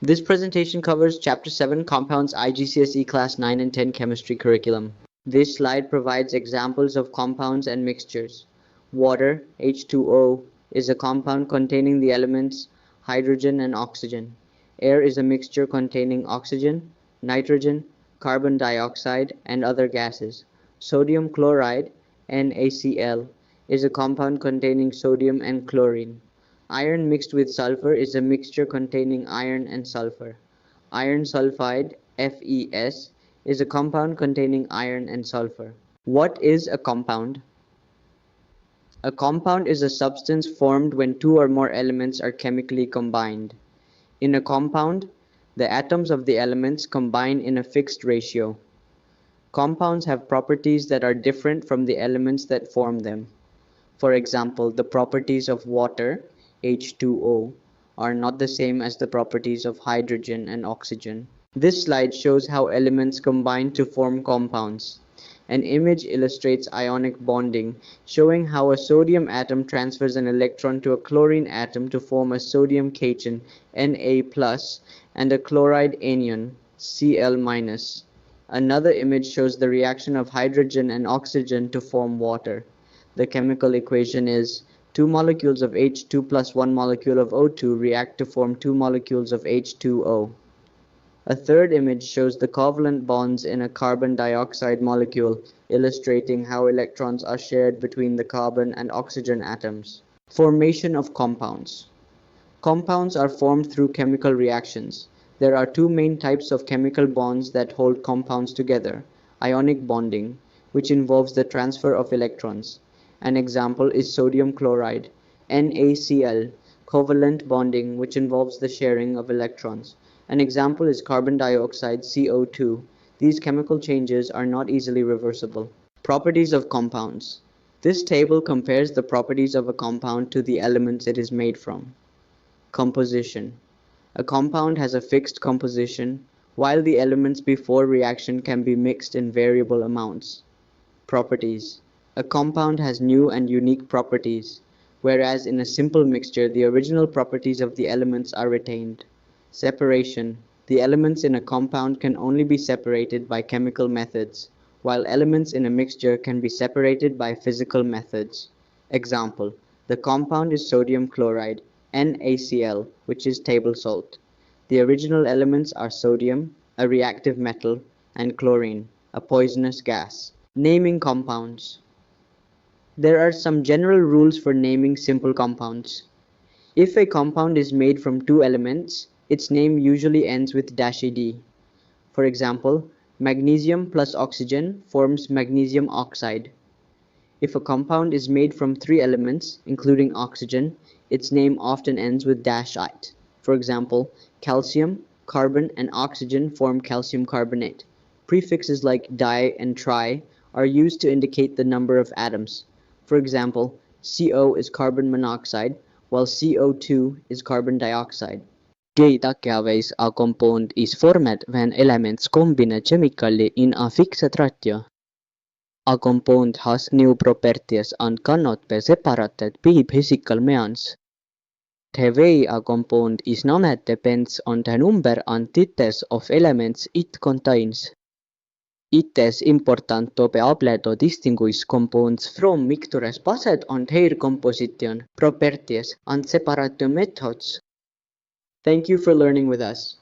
This presentation covers Chapter 7 Compounds IGCSE Class 9 and 10 Chemistry Curriculum. This slide provides examples of compounds and mixtures. Water, H2O, is a compound containing the elements hydrogen and oxygen. Air is a mixture containing oxygen, nitrogen, carbon dioxide, and other gases. Sodium chloride, NaCl, is a compound containing sodium and chlorine. Iron mixed with sulfur is a mixture containing iron and sulfur. Iron sulfide, FeS, is a compound containing iron and sulfur. What is a compound? A compound is a substance formed when two or more elements are chemically combined. In a compound, the atoms of the elements combine in a fixed ratio. Compounds have properties that are different from the elements that form them. For example, the properties of water, H2O, are not the same as the properties of hydrogen and oxygen. This slide shows how elements combine to form compounds. An image illustrates ionic bonding, showing how a sodium atom transfers an electron to a chlorine atom to form a sodium cation, Na+, and a chloride anion, Cl-. Another image shows the reaction of hydrogen and oxygen to form water. The chemical equation is 2 molecules of H2 plus 1 molecule of O2 react to form 2 molecules of H2O. A third image shows the covalent bonds in a carbon dioxide molecule, illustrating how electrons are shared between the carbon and oxygen atoms. Formation of compounds. Compounds are formed through chemical reactions. There are two main types of chemical bonds that hold compounds together: ionic bonding, which involves the transfer of electrons. An example is sodium chloride, NaCl, covalent bonding, which involves the sharing of electrons. An example is carbon dioxide, CO2. These chemical changes are not easily reversible. Properties of compounds. This table compares the properties of a compound to the elements it is made from. Composition. A compound has a fixed composition, while the elements before reaction can be mixed in variable amounts. Properties. A compound has new and unique properties, whereas in a simple mixture the original properties of the elements are retained. Separation. The elements in a compound can only be separated by chemical methods, while elements in a mixture can be separated by physical methods. Example: the compound is sodium chloride, NaCl, which is table salt. The original elements are sodium, a reactive metal, and chlorine, a poisonous gas. Naming compounds. There are some general rules for naming simple compounds. If a compound is made from two elements, its name usually ends with -ed. For example, magnesium plus oxygen forms magnesium oxide. If a compound is made from three elements, including oxygen, its name often ends with -ite. For example, calcium, carbon, and oxygen form calcium carbonate. Prefixes like di and tri are used to indicate the number of atoms. For example, CO is carbon monoxide, while CO2 is carbon dioxide. Gateacchiaves a compound is formed when elements combine chemically in a fixed ratio. A compound has new properties and cannot be separated by physical means. The way a compound is named depends on the number and types of elements it contains. It is important to be able to distinguish compounds from mixtures based on their composition, properties, and separate methods. Thank you for learning with us.